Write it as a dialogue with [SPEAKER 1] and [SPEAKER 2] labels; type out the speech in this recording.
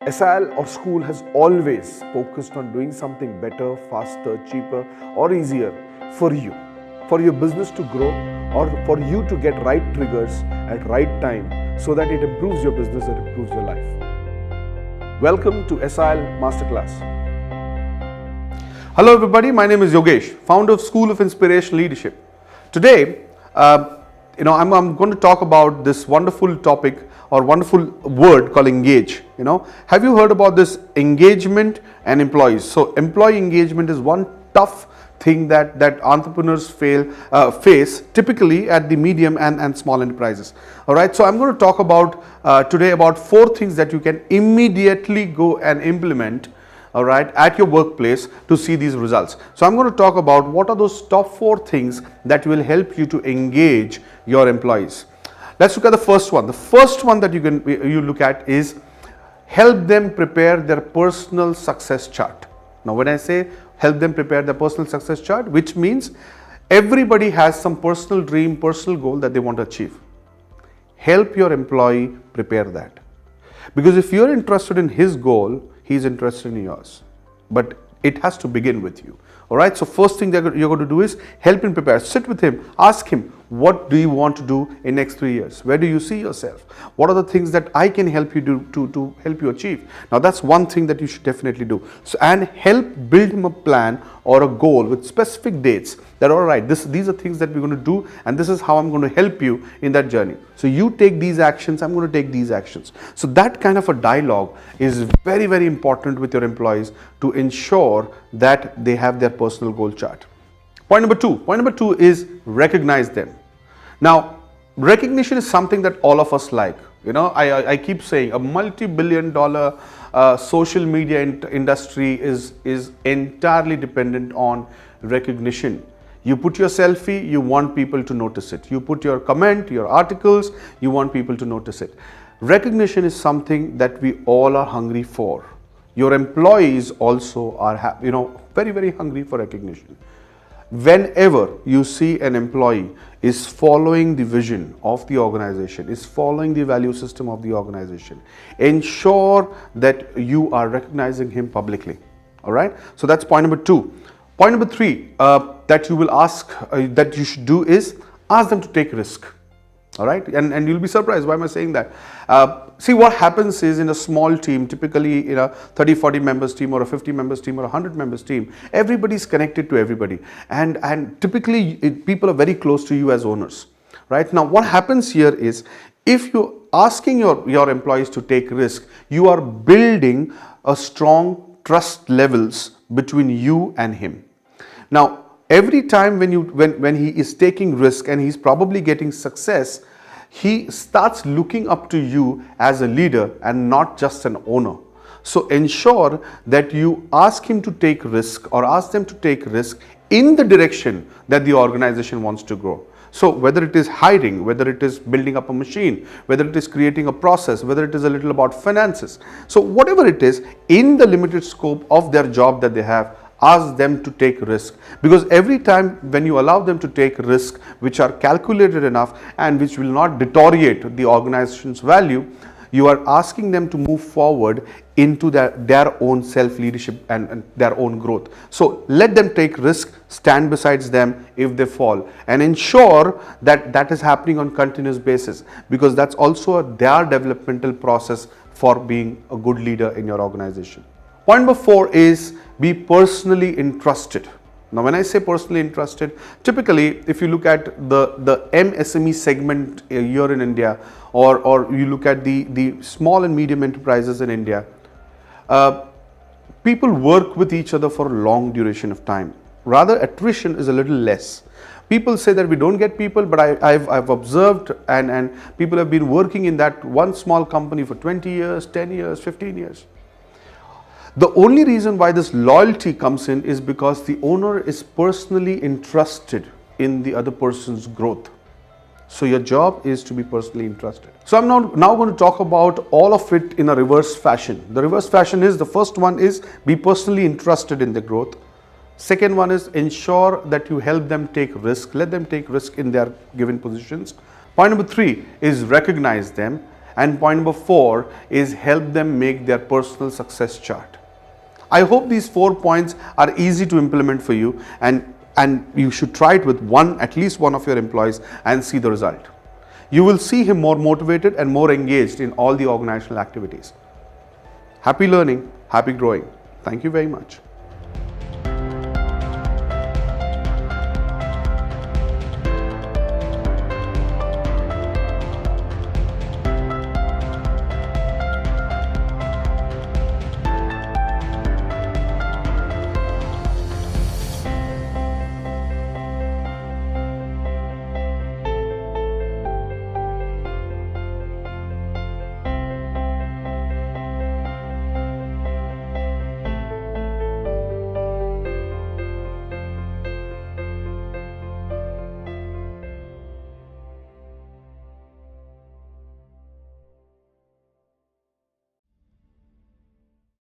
[SPEAKER 1] SIL or school has always focused on doing something better, faster, cheaper, or easier for you, for your business to grow, or for you to get right triggers at right time so that it improves your business and improves your life. Welcome to SIL Masterclass.
[SPEAKER 2] Hello everybody, my name is Yogesh, founder of School of Inspirational Leadership. Today, I'm going to talk about this wonderful topic or wonderful word called engage. Have you heard about this engagement and employees? So employee engagement is one tough thing that entrepreneurs face typically at the medium and small enterprises. All right, so I'm going to talk about today about 4 things that you can immediately go and implement, all right, at your workplace to see these results. So I'm going to talk about what are those top 4 things that will help you to engage your employees. Let's look at the first one. The first one that you look at is help them prepare their personal success chart. Now, when I say help them prepare their personal success chart, which means everybody has some personal dream, personal goal that they want to achieve. Help your employee prepare that. Because if you're interested in his goal, he's interested in yours. But it has to begin with you. All right. So first thing that you're going to do is help him prepare. Sit with him. Ask him, what do you want to do in next 3 years? Where do you see yourself? What are the things that I can help you do to help you achieve? Now that's one thing that you should definitely do. So and help build him a plan or a goal with specific dates that all right, these are things that we're going to do and this is how I'm going to help you in that journey. So you take these actions, I'm going to take these actions. So that kind of a dialogue is very, very important with your employees to ensure that they have their personal goal chart. Point number two is recognize them. Now, recognition is something that all of us like. I keep saying a multi-billion-dollar social media industry is entirely dependent on recognition. You put your selfie, you want people to notice it. You put your comment, your articles, you want people to notice it. Recognition is something that we all are hungry for. Your employees also are, very, very hungry for recognition. Whenever you see an employee is following the vision of the organization, is following the value system of the organization, ensure that you are recognizing him publicly. All right. So that's point number 2. Point number 3 that you will ask, that you should do is ask them to take risk. All right. And you'll be surprised. Why am I saying that? See, what happens is in a small team, typically in a 30-40 members team or a 50 members team or a 100 members team, everybody's connected to everybody. And typically people are very close to you as owners. Right. Now, what happens here is if you're asking your employees to take risk, you are building a strong trust levels between you and him. Now, every time when he is taking risk and he's probably getting success, he starts looking up to you as a leader and not just an owner. So ensure that you ask him to take risk or ask them to take risk in the direction that the organization wants to grow. So whether it is hiring, whether it is building up a machine, whether it is creating a process, whether it is a little about finances. So whatever it is, in the limited scope of their job that they have, ask them to take risk, because every time when you allow them to take risk which are calculated enough and which will not deteriorate the organization's value, you are asking them to move forward into their own self-leadership and their own growth. So let them take risk, stand beside them if they fall, and ensure that that is happening on continuous basis, because that's also their developmental process for being a good leader in your organization. Point number 4 is be personally interested. Now, when I say personally interested, typically if you look at the MSME segment here in India, or you look at the small and medium enterprises in India, people work with each other for a long duration of time. Rather, attrition is a little less. People say that we don't get people, but I've observed and people have been working in that one small company for 20 years, 10 years, 15 years. The only reason why this loyalty comes in is because the owner is personally interested in the other person's growth. So your job is to be personally interested. So I'm now going to talk about all of it in a reverse fashion. The reverse fashion is, the first one is be personally interested in the growth. Second one is ensure that you help them take risk, let them take risk in their given positions. Point number 3 is recognize them. And point number 4 is help them make their personal success chart. I hope these 4 points are easy to implement for you, and you should try it with at least one of your employees and see the result. You will see him more motivated and more engaged in all the organizational activities. Happy learning, happy growing. Thank you very much.